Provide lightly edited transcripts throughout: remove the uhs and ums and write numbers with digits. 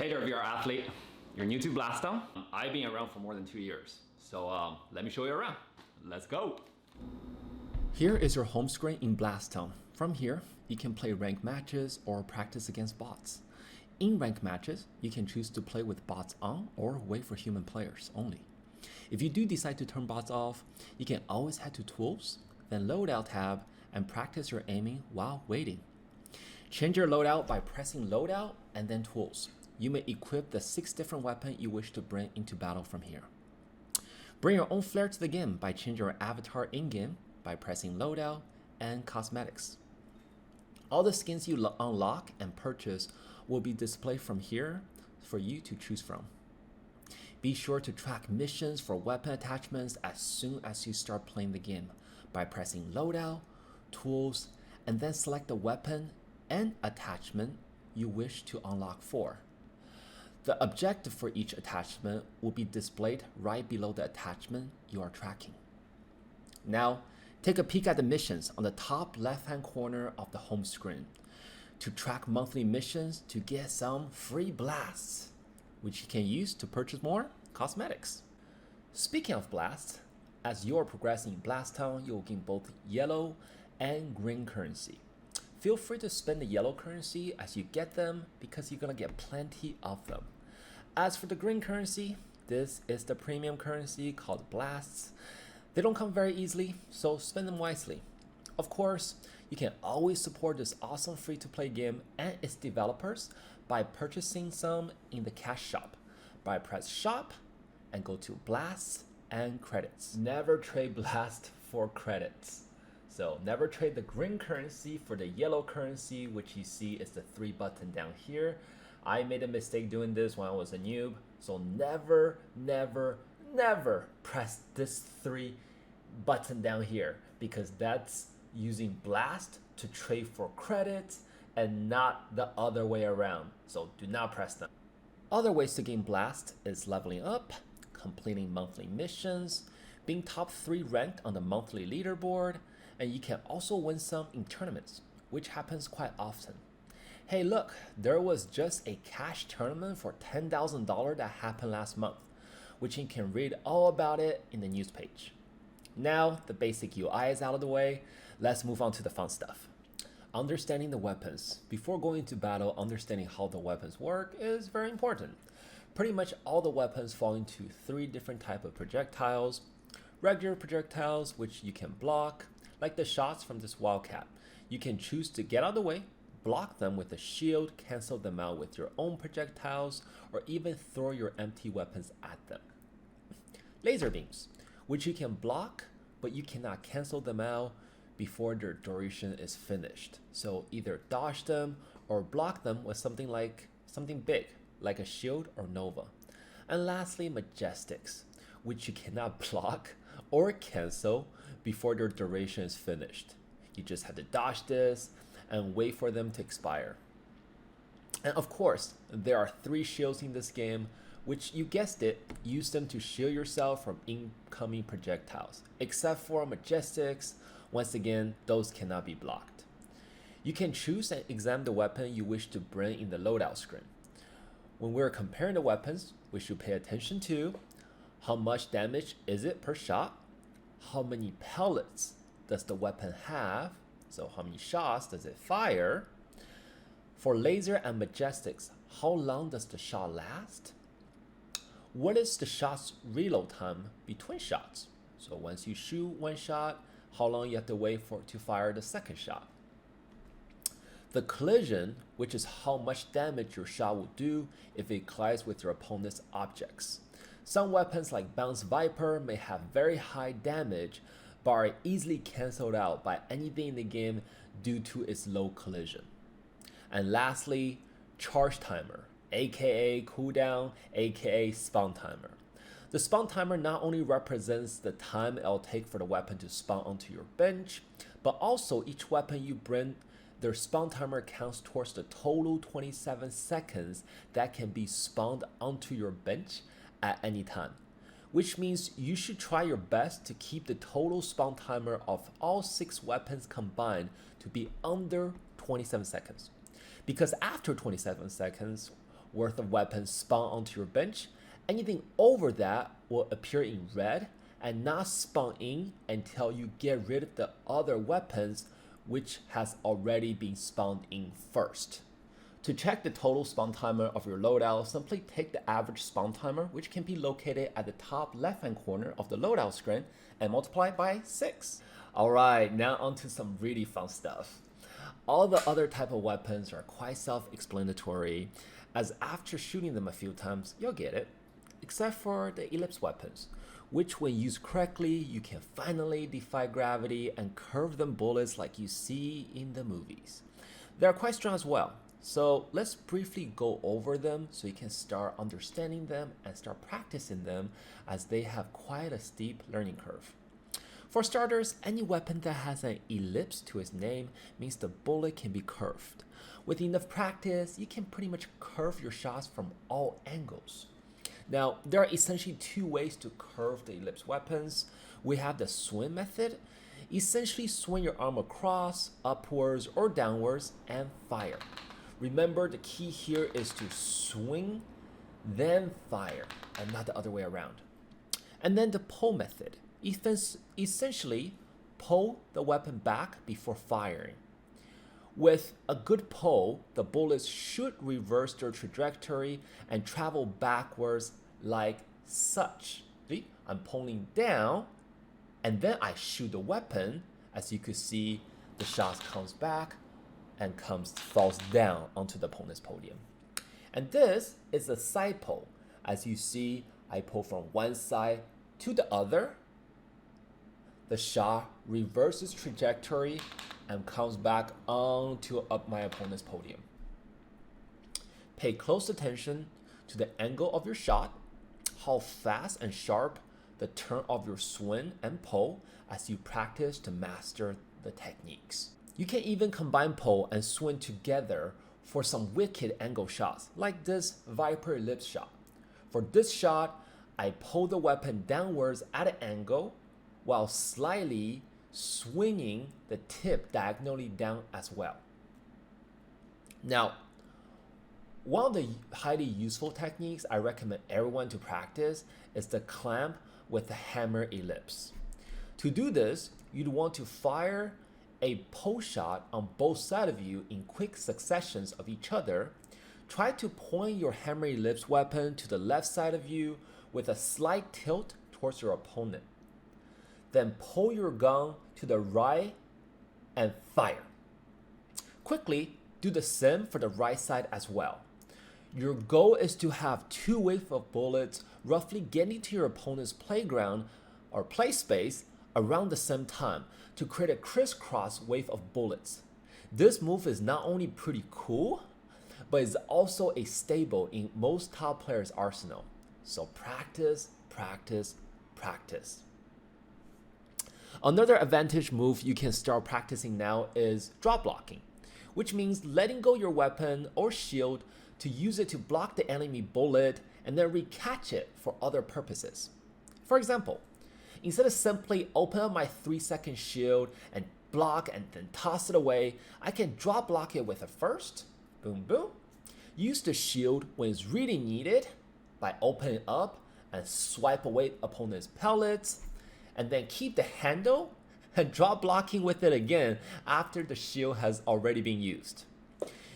Hey there, VR athlete. You're new to BLASTON. I've been around for more than 2 years. So let me show you around. Let's go. Here is your home screen in BLASTON. From here, you can play ranked matches or practice against bots. In ranked matches, you can choose to play with bots on or wait for human players only. If you do decide to turn bots off, you can always head to Tools, then Loadout tab, and practice your aiming while waiting. Change your loadout by pressing Loadout and then Tools. You may equip the 6 different weapons you wish to bring into battle from here. Bring your own flair to the game by changing your avatar in-game by pressing Loadout and Cosmetics. All the skins you unlock and purchase will be displayed from here for you to choose from. Be sure to track missions for weapon attachments as soon as you start playing the game by pressing Loadout, Tools, and then select the weapon and attachment you wish to unlock for. The objective for each attachment will be displayed right below the attachment you are tracking. Now, take a peek at the missions on the top left-hand corner of the home screen to track monthly missions to get some free blasts, which you can use to purchase more cosmetics. Speaking of blasts, as you're progressing in BLASTON, you'll gain both yellow and green currency. Feel free to spend the yellow currency as you get them because you're gonna get plenty of them. As for the green currency, this is the premium currency called blasts. They don't come very easily, so spend them wisely. Of course, you can always support this awesome free-to-play game and its developers by purchasing some in the cash shop. Press shop and go to blasts and credits. Never trade blast for credits. So never trade the green currency for the yellow currency, which you see is the 3 button down here. I made a mistake doing this when I was a noob. So never press this 3 button down here because that's using blast to trade for credits and not the other way around. So do not press them. Other ways to gain blast is leveling up, completing monthly missions, being top 3 ranked on the monthly leaderboard, and you can also win some in tournaments, which happens quite often. Hey look, there was just a cash tournament for $10,000 that happened last month, which you can read all about it in the news page. Now the basic UI is out of the way, let's move on to the fun stuff. Understanding the weapons. Before going into battle, understanding how the weapons work is very important. Pretty much all the weapons fall into 3 different types of projectiles. Regular projectiles, which you can block, like the shots from this Wildcat. You can choose to get out of the way, block them with a shield, cancel them out with your own projectiles, or even throw your empty weapons at them. Laser beams, which you can block, but you cannot cancel them out before their duration is finished. So either dodge them or block them with something big, like a shield or Nova. And lastly, majestics, which you cannot block or cancel before their duration is finished. You just have to dodge this and wait for them to expire. And of course, there are 3 shields in this game, which you guessed it, use them to shield yourself from incoming projectiles. Except for majestics, once again, those cannot be blocked. You can choose and examine the weapon you wish to bring in the loadout screen. When we're comparing the weapons, we should pay attention to how much damage is it per shot, how many pellets does the weapon have, so how many shots does it fire. For laser and majestics, how long does the shot last? What is the shot's reload time between shots? So once you shoot 1 shot, how long you have to wait to fire the second shot. The collision, which is how much damage your shot will do if it collides with your opponent's objects. Some weapons like Bounce Viper may have very high damage, but are easily cancelled out by anything in the game due to its low collision. And lastly, charge timer, aka cooldown, aka spawn timer. The spawn timer not only represents the time it'll take for the weapon to spawn onto your bench, but also each weapon you bring, their spawn timer counts towards the total 27 seconds that can be spawned onto your bench at any time. Which means you should try your best to keep the total spawn timer of all 6 weapons combined to be under 27 seconds. Because after 27 seconds, worth of weapons spawn onto your bench. Anything over that will appear in red and not spawn in until you get rid of the other weapons which has already been spawned in first. To check the total spawn timer of your loadout, simply take the average spawn timer, which can be located at the top left-hand corner of the loadout screen, and multiply it by 6. Alright, now onto some really fun stuff. All the other type of weapons are quite self-explanatory, as after shooting them a few times, you'll get it. Except for the Ellipse weapons, which when used correctly, you can finally defy gravity and curve them bullets like you see in the movies. They are quite strong as well, so let's briefly go over them so you can start understanding them and start practicing them, as they have quite a steep learning curve. For starters, any weapon that has an ellipse to its name means the bullet can be curved. With enough practice, you can pretty much curve your shots from all angles. Now, there are essentially two ways to curve the ellipse weapons. We have the swing method. Essentially swing your arm across, upwards or downwards, and fire. Remember, the key here is to swing, then fire, and not the other way around. And then the pull method. Essentially, pull the weapon back before firing. With a good pull, the bullets should reverse their trajectory and travel backwards like such. See, I'm pulling down, and then I shoot the weapon. As you could see, the shot comes back and falls down onto the opponent's podium. And this is a side pull. As you see, I pull from one side to the other. The shot reverses trajectory and comes back onto my opponent's podium. Pay close attention to the angle of your shot, how fast and sharp the turn of your swing and pull as you practice to master the techniques. You can even combine pull and swing together for some wicked angle shots, like this Viper Ellipse shot. For this shot, I pull the weapon downwards at an angle while slightly swinging the tip diagonally down as well. Now, one of the highly useful techniques I recommend everyone to practice is the clamp with the hammer ellipse. To do this, you'd want to fire a pull shot on both sides of you in quick successions of each other. Try to point your hammer ellipse weapon to the left side of you with a slight tilt towards your opponent. Then pull your gun to the right and fire. Quickly do the same for the right side as well. Your goal is to have two waves of bullets roughly getting to your opponent's playground or play space around the same time to create a crisscross wave of bullets. This move is not only pretty cool, but is also a staple in most top players' arsenal. So practice, practice, practice. Another advantage move you can start practicing now is drop blocking, which means letting go your weapon or shield to use it to block the enemy bullet and then recatch it for other purposes. For example, instead of simply open up my 3-second shield and block and then toss it away, I can drop block it with a first, boom boom, use the shield when it's really needed by opening up and swipe away opponent's pellets, and then keep the handle and drop blocking with it again after the shield has already been used.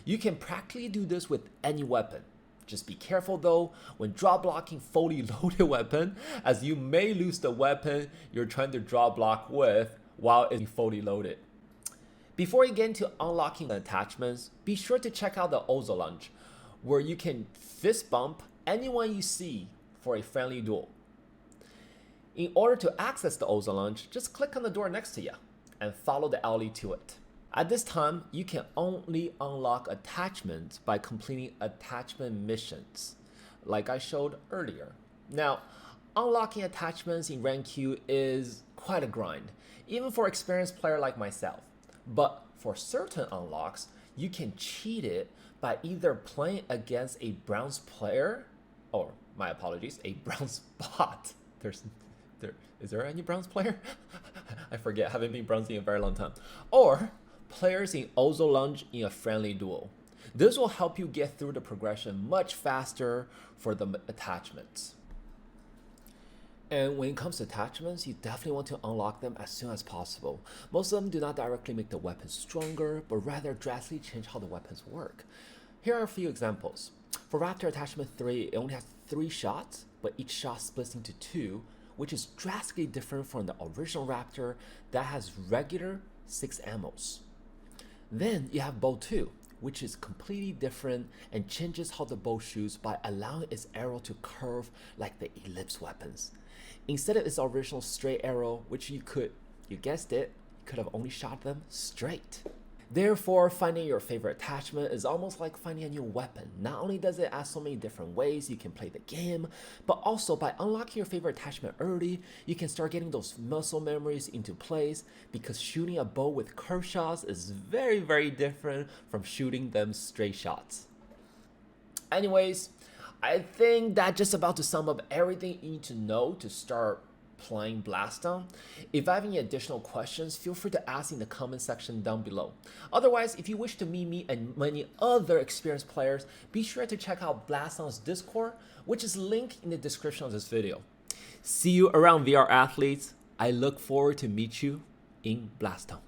You can practically do this with any weapon. Just be careful though when drop blocking fully loaded weapon, as you may lose the weapon you're trying to drop block with while it's fully loaded. Before you get into unlocking attachments, be sure to check out the Ozo Lunge, where you can fist bump anyone you see for a friendly duel. In order to access the Ozo Lunge, just click on the door next to you and follow the alley to it. At this time, you can only unlock attachments by completing attachment missions, like I showed earlier. Now, unlocking attachments in Rank Q is quite a grind, even for experienced player like myself. But for certain unlocks, you can cheat it by either playing against a bronze player, or my apologies, a bronze bot. Is there any bronze player? I forget, haven't been bronze in a very long time. Or players in Ozo Lunge in a friendly duel. This will help you get through the progression much faster for the attachments. And when it comes to attachments, you definitely want to unlock them as soon as possible. Most of them do not directly make the weapons stronger, but rather drastically change how the weapons work. Here are a few examples. For Raptor Attachment 3, it only has 3 shots, but each shot splits into 2, which is drastically different from the original Raptor that has regular 6 ammos. Then you have Bow 2, which is completely different and changes how the bow shoots by allowing its arrow to curve like the Ellipse weapons. Instead of its original straight arrow, which you guessed it, could have only shot them straight. Therefore, finding your favorite attachment is almost like finding a new weapon. Not only does it add so many different ways you can play the game, but also by unlocking your favorite attachment early, you can start getting those muscle memories into place, because shooting a bow with curve shots is very, very different from shooting them straight shots. Anyways, I think that just about to sum up everything you need to know to start playing BLASTON. If I have any additional questions, feel free to ask in the comment section down below. Otherwise, if you wish to meet me and many other experienced players, be sure to check out BLASTON's Discord, which is linked in the description of this video. See you around, VR athletes. I look forward to meet you in BLASTON.